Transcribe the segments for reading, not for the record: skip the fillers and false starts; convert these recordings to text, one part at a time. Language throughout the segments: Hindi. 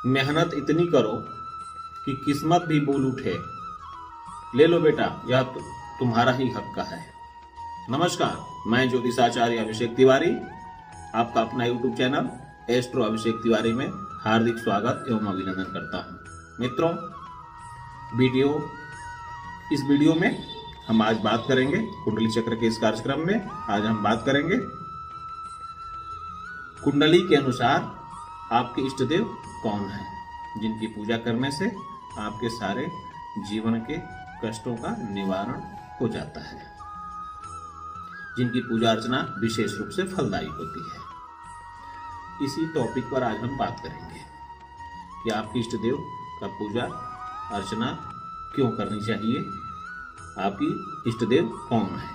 मेहनत इतनी करो कि किस्मत भी बोल उठे। ले लो बेटा, यह तुम्हारा ही हक का है। नमस्कार, मैं ज्योतिषाचार्य अभिषेक तिवारी आपका अपना YouTube channel astro Abhishek Tiwari में हार्दिक स्वागत एवं अभिनंदन करता हूं। मित्रों, इस वीडियो में हम आज बात करेंगे कुंडली चक्र के इस कार्यक्रम में आज हम बात करेंगे कुंडली के अनुसार आपके इष्ट देव कौन है, जिनकी पूजा करने से आपके सारे जीवन के कष्टों का निवारण हो जाता है, जिनकी पूजा अर्चना विशेष रूप से फलदायी होती है। इसी टॉपिक पर आज हम बात करेंगे कि आपके इष्ट देव का पूजा अर्चना क्यों करनी चाहिए, आपकी इष्ट देव कौन है।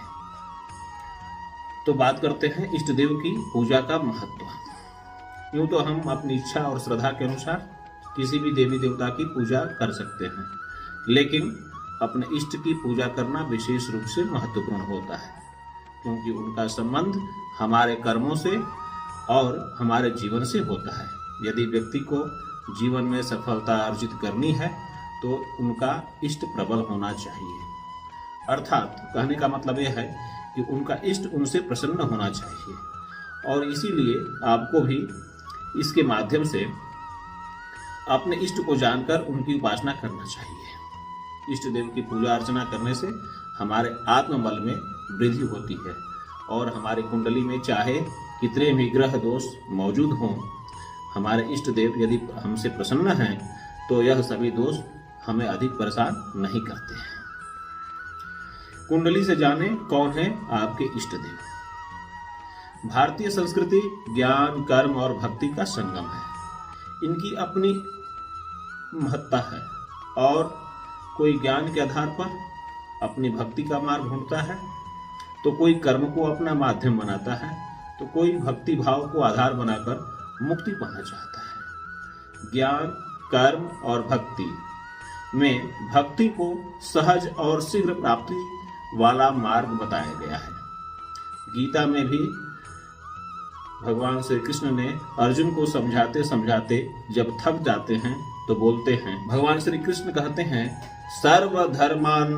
तो बात करते हैं इष्ट देव की पूजा का महत्व। यूं तो हम अपनी इच्छा और श्रद्धा के अनुसार किसी भी देवी देवता की पूजा कर सकते हैं, लेकिन अपने इष्ट की पूजा करना विशेष रूप से महत्वपूर्ण होता है, क्योंकि उनका संबंध हमारे कर्मों से और हमारे जीवन से होता है। यदि व्यक्ति को जीवन में सफलता अर्जित करनी है तो उनका इष्ट प्रबल होना चाहिए। अर्थात कहने का मतलब यह है कि उनका इष्ट उनसे प्रसन्न होना चाहिए, और इसीलिए आपको भी इसके माध्यम से अपने इष्ट को जानकर उनकी उपासना करना चाहिए। इष्ट देव की पूजा अर्चना करने से हमारे आत्मबल में वृद्धि होती है, और हमारे कुंडली में चाहे कितने भी ग्रह दोष मौजूद हों, हमारे इष्ट देव यदि हमसे प्रसन्न हैं तो यह सभी दोष हमें अधिक परेशान नहीं करते हैं। कुंडली से जाने कौन है आपके इष्ट देव। भारतीय संस्कृति ज्ञान, कर्म और भक्ति का संगम है। इनकी अपनी महत्ता है, और कोई ज्ञान के आधार पर अपनी भक्ति का मार्ग ढूंढता है, तो कोई कर्म को अपना माध्यम बनाता है, तो कोई भक्ति भाव को आधार बनाकर मुक्ति पाना चाहता है। ज्ञान, कर्म और भक्ति में भक्ति को सहज और शीघ्र प्राप्ति वाला मार्ग बताया गया है। गीता में भी भगवान श्री कृष्ण ने अर्जुन को समझाते समझाते जब थक जाते हैं तो बोलते हैं, भगवान श्री कृष्ण कहते हैं, सर्वधर्मान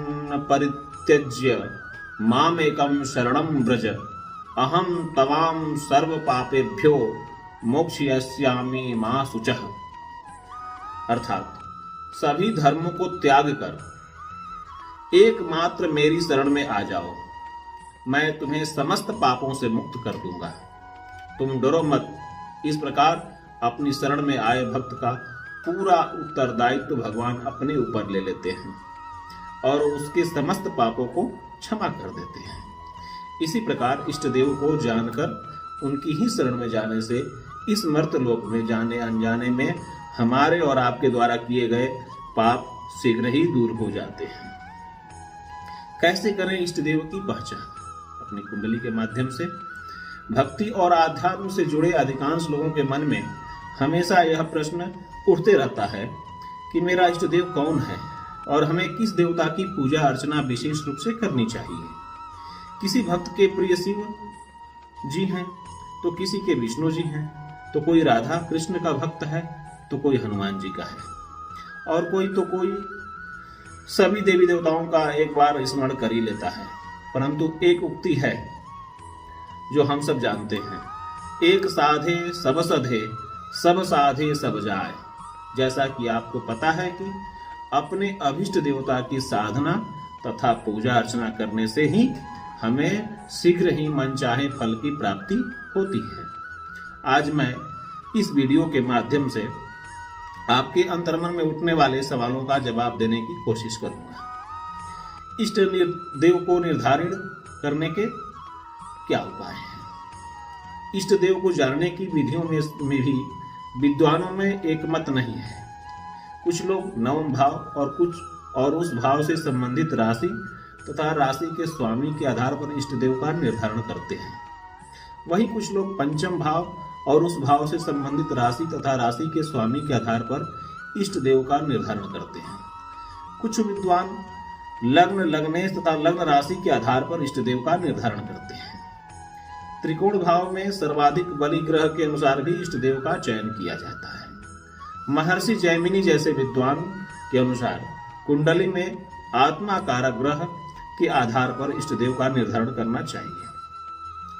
परित्यज्य मामेकं शरणं व्रज अहम तवाम सर्व पापेभ्यो मोक्षयिष्यामि मा शुचः। अर्थात सभी धर्मों को त्याग कर एकमात्र मेरी शरण में आ जाओ, मैं तुम्हें समस्त पापों से मुक्त कर दूंगा, तुम डरो मत। इस प्रकार अपनी शरण में आए भक्त का पूरा उत्तरदायित्व भगवान अपने ऊपर ले लेते हैं और उसके समस्त पापों को क्षमा कर देते हैं। इसी प्रकार इष्ट देव को जानकर उनकी ही शरण में जाने से इस मर्तलोक में जाने अनजाने में हमारे और आपके द्वारा किए गए पाप शीघ्र ही दूर हो जाते हैं। कैसे करें इष्ट देव की पहचान? अपनी कुंडली के माध्यम से। भक्ति और आध्यात्म से जुड़े अधिकांश लोगों के मन में हमेशा यह प्रश्न उठते रहता है कि मेरा इष्ट देव कौन है और हमें किस देवता की पूजा अर्चना विशेष रूप से करनी चाहिए। किसी भक्त के प्रिय शिव जी हैं, तो किसी के विष्णु जी हैं, तो कोई राधा कृष्ण का भक्त है, तो कोई हनुमान जी का है, और कोई सभी देवी देवताओं का एक बार स्मरण कर ही लेता है। परंतु एक उक्ति है जो हम सब जानते हैं, एक साधे सब सधे, सब साधे सब जाए। जैसा कि आपको पता है कि अपने अभिष्ट देवता की साधना तथा पूजा अर्चना करने से ही हमें शीघ्र ही मनचाहे फल की प्राप्ति होती है। आज मैं इस वीडियो के माध्यम से आपके अंतर्मन में उठने वाले सवालों का जवाब देने की कोशिश करूंगा। इष्ट देव को निर्धारित करने के क्या उपाय हैं? इष्ट देव को जानने की विधियों में भी विद्वानों में एक मत नहीं है। कुछ लोग नवम भाव और उस भाव से संबंधित राशि तथा राशि के स्वामी के आधार पर इष्ट देव का निर्धारण करते हैं। वहीं कुछ लोग पंचम भाव और उस भाव से संबंधित राशि तथा राशि के स्वामी के आधार पर इष्ट देव का निर्धारण करते हैं। कुछ विद्वान लग्न, लग्नेश तथा लग्न राशि के आधार पर इष्ट देव का निर्धारण करते हैं। त्रिकोण भाव में सर्वाधिक बली ग्रह के अनुसार भी इष्ट देव का चयन किया जाता है। महर्षि जैमिनी जैसे विद्वान के अनुसार कुंडली में आत्मा कारक ग्रह के आधार पर इष्ट देव का निर्धारण करना चाहिए।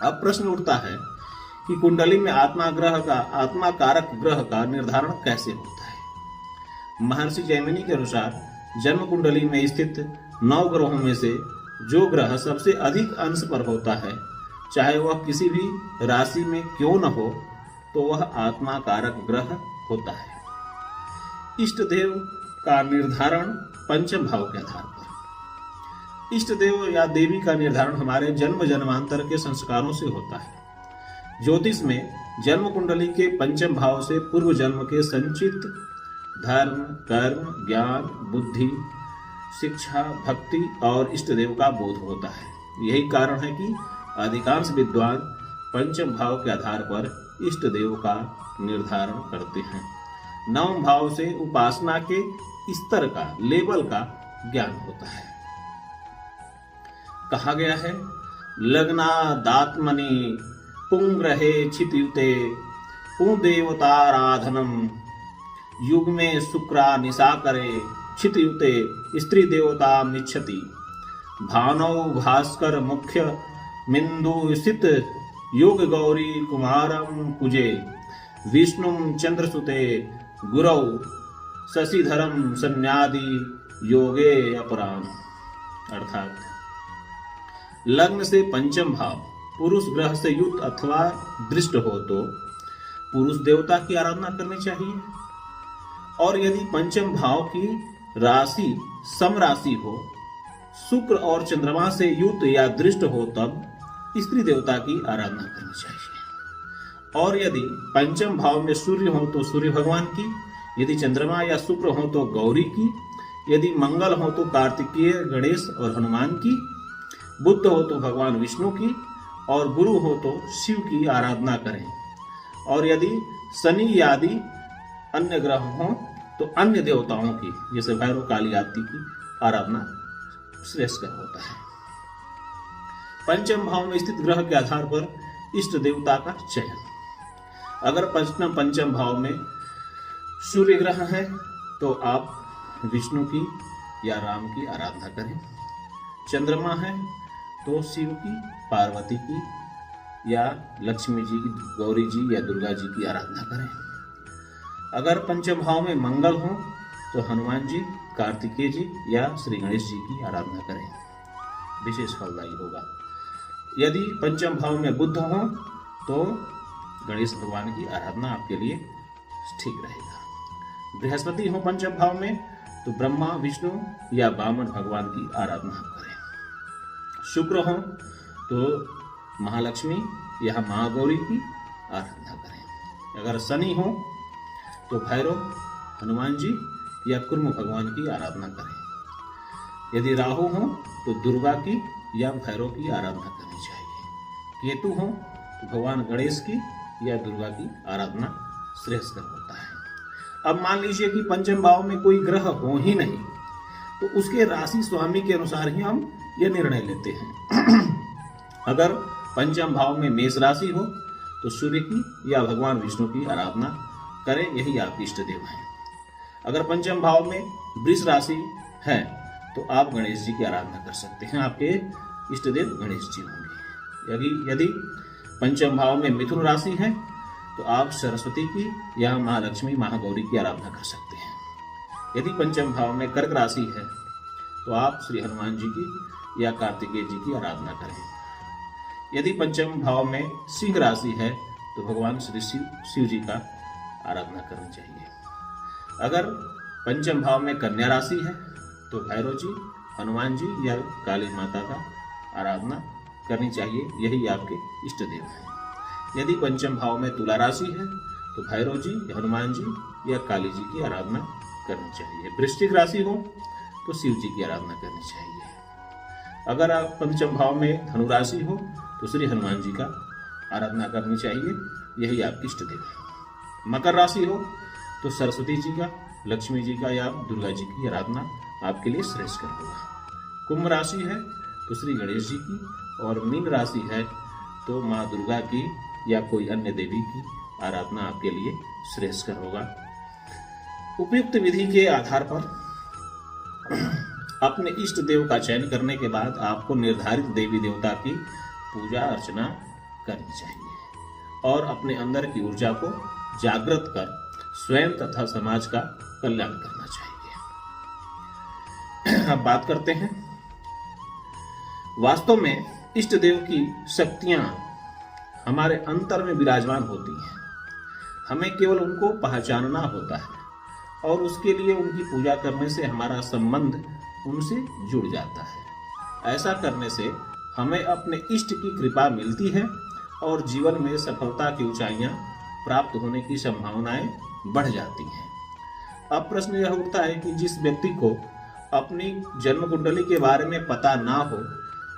अब प्रश्न उठता है कि कुंडली में आत्मा कारक ग्रह का निर्धारण कैसे होता है। महर्षि जैमिनी के अनुसार जन्म कुंडली में स्थित 9 ग्रहों में से जो ग्रह सबसे अधिक अंश पर होता है, चाहे वह किसी भी राशि में क्यों न हो, तो वह आत्मा कारक ग्रह होता है। इष्ट देव का निर्धारण पंचम भाव के आधार पर। इष्ट देव या देवी का निर्धारण हमारे जन्म जन्मांतर के संस्कारों से होता है। ज्योतिष में जन्म कुंडली के पंचम भाव से पूर्व जन्म के संचित धर्म, कर्म, ज्ञान, बुद्धि, शिक्षा, भक्ति और इष्ट देव का बोध होता है। यही कारण है कि अधिकांश विद्वान पंचम भाव के आधार पर इष्ट देव का निर्धारण करते हैं। नवम भाव से उपासना के स्तर का, लेवल का ज्ञान होता है। कहा गया है, लग्नादात्मनि पुंग्रहे क्षितयुते पुंदेवताराधनम युग में शुक्रा निशा करे क्षितयुते स्त्री देवता मिच्छति भानौ भास्कर मुख्य मिंदुसित योग गौरी कुमारम कुजे विष्णुम चंद्रसुते गुरौ शशिधरम संन्यादि योगे अपराम। अर्थात लग्न से पंचम भाव पुरुष ग्रह से युक्त अथवा दृष्ट हो तो पुरुष देवता की आराधना करनी चाहिए, और यदि पंचम भाव की राशि समराशि हो, शुक्र और चंद्रमा से युक्त या दृष्ट हो, तब स्त्री देवता की आराधना करनी चाहिए। और यदि पंचम भाव में सूर्य हो तो सूर्य भगवान की, यदि चंद्रमा या शुक्र हो तो गौरी की, यदि मंगल हो तो कार्तिकेय, गणेश और हनुमान की, बुध हो तो भगवान विष्णु की, और गुरु हो तो शिव की आराधना करें। और यदि शनि आदि अन्य ग्रह हो तो अन्य देवताओं की, जैसे भैरव, काली आदि की आराधना श्रेष्ठकर होता है। पंचम भाव में स्थित ग्रह के आधार पर इष्ट देवता का चयन। अगर पंचम भाव में सूर्य ग्रह है तो आप विष्णु की या राम की आराधना करें। चंद्रमा है तो शिव की, पार्वती की या लक्ष्मी जी की, गौरी जी या दुर्गा जी की आराधना करें। अगर पंचम भाव में मंगल हो तो हनुमान जी, कार्तिकेय जी या श्री गणेश जी की आराधना करें, विशेष फलदायी होगा। यदि पंचम भाव में बुध हो तो गणेश भगवान की आराधना आपके लिए ठीक रहेगा। बृहस्पति हो पंचम भाव में तो ब्रह्मा, विष्णु या वामन भगवान की आराधना करें। शुक्र हो तो महालक्ष्मी या महागौरी की आराधना करें। अगर शनि हो तो भैरव, हनुमान जी या कुर्म भगवान की आराधना करें। यदि राहु हो तो दुर्गा की या भैरव की आराधना करनी चाहिए। केतु हो तो भगवान गणेश की या दुर्गा की आराधना श्रेष्ठकर होता है। अब मान लीजिए कि पंचम भाव में कोई ग्रह हो ही नहीं, तो उसके राशि स्वामी के अनुसार ही हम यह निर्णय लेते हैं। अगर पंचम भाव में मेष राशि हो तो सूर्य की या भगवान विष्णु की आराधना करें, यही आपके इष्ट देव हैं। अगर पंचम भाव में वृष राशि है तो आप गणेश जी की आराधना कर सकते हैं, आपके इष्ट देव गणेश जी होंगे। यदि पंचम भाव में मिथुन राशि है तो आप सरस्वती की या महालक्ष्मी, महागौरी की आराधना कर सकते हैं। यदि पंचम भाव में कर्क राशि है तो आप श्री हनुमान जी की या कार्तिकेय जी की आराधना करें। यदि पंचम भाव में सिंह राशि है तो भगवान श्री शिव जी का आराधना करनी चाहिए। अगर पंचम भाव में कन्या राशि है तो भैरव जी, हनुमान जी या काली माता का आराधना करनी चाहिए, यही आपके इष्ट देव हैं। यदि पंचम भाव में तुला राशि है तो भैरव जी, हनुमान जी या काली जी की आराधना करनी चाहिए। वृश्चिक राशि हो तो शिव जी की आराधना करनी चाहिए। अगर आप पंचम भाव में धनु राशि हो तो श्री हनुमान जी का आराधना करनी चाहिए, यही आपकी इष्ट देव है। मकर राशि हो तो सरस्वती जी का, लक्ष्मी जी का या दुर्गा जी की आराधना आपके लिए श्रेष्ठ होगा। कुंभ राशि है तो श्री गणेश जी की, और मीन राशि है तो माँ दुर्गा की या कोई अन्य देवी की आराधना आपके लिए श्रेष्ठ होगा। उपयुक्त विधि के आधार पर अपने इष्ट देव का चयन करने के बाद आपको निर्धारित देवी देवता की पूजा अर्चना करनी चाहिए और अपने अंदर की ऊर्जा को जागृत कर स्वयं तथा समाज का कल्याण करना चाहिए। अब बात करते हैं, वास्तव में इष्ट देव की शक्तियां हमारे अंतर में विराजमान होती हैं। हमें केवल उनको पहचानना होता है और उसके लिए उनकी पूजा करने से हमारा संबंध उनसे जुड़ जाता है। ऐसा करने से हमें अपने इष्ट की कृपा मिलती है और जीवन में सफलता की ऊंचाइयां प्राप्त होने की संभावनाएं बढ़ जाती हैं। अब प्रश्न यह उठता है कि जिस व्यक्ति को अपनी जन्म कुंडली के बारे में पता ना हो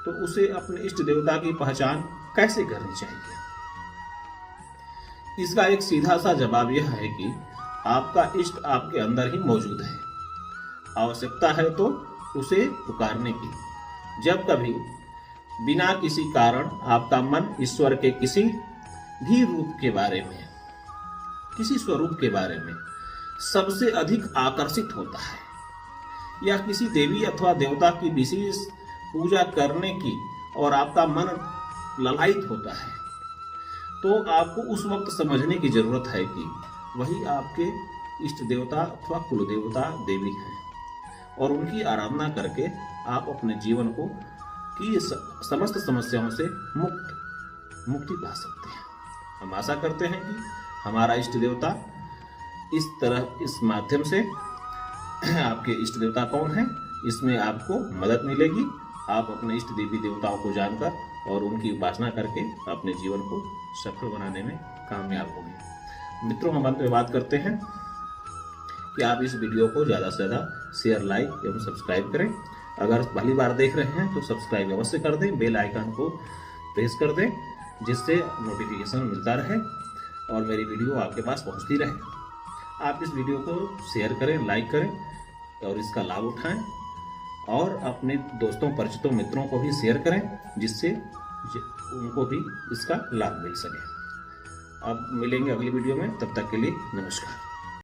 तो उसे अपने इष्ट देवता की पहचान कैसे करनी चाहिए। इसका एक सीधा सा जवाब यह है कि आपका इष्ट आपके अंदर ही मौजूद है। आवश्यकता है तो उसे पुकारने की। जब कभी बिना किसी कारण आपका मन ईश्वर के किसी भी रूप के बारे में, किसी स्वरूप के बारे में सबसे अधिक आकर्षित होता है या किसी देवी अथवा देवता की विशेष पूजा करने की और आपका मन ललायित होता है, तो आपको उस वक्त समझने की जरूरत है कि वही आपके इष्ट देवता अथवा कुल देवता देवी हैं और उनकी आराधना करके आप अपने जीवन को की समस्त समस्याओं से मुक्ति पा सकते हैं। हम आशा करते हैं कि हमारा इष्ट देवता इस माध्यम से आपके इष्ट देवता कौन है इसमें आपको मदद मिलेगी। आप अपने इष्ट देवी देवताओं को जानकर और उनकी उपासना करके अपने जीवन को सफल बनाने में कामयाब होंगे। मित्रों, हम अंत में बात करते हैं कि आप इस वीडियो को ज़्यादा से ज़्यादा शेयर, लाइक एवं सब्सक्राइब करें। अगर पहली बार देख रहे हैं तो सब्सक्राइब अवश्य कर दें, बेल आइकन को प्रेस कर दें जिससे नोटिफिकेशन मिलता रहे और मेरी वीडियो आपके पास पहुंचती रहे। आप इस वीडियो को शेयर करें, लाइक करें और इसका लाभ उठाएं और अपने दोस्तों, परिचितों, मित्रों को भी शेयर करें जिससे उनको भी इसका लाभ मिल सके। अब मिलेंगे अगली वीडियो में, तब तक के लिए नमस्कार।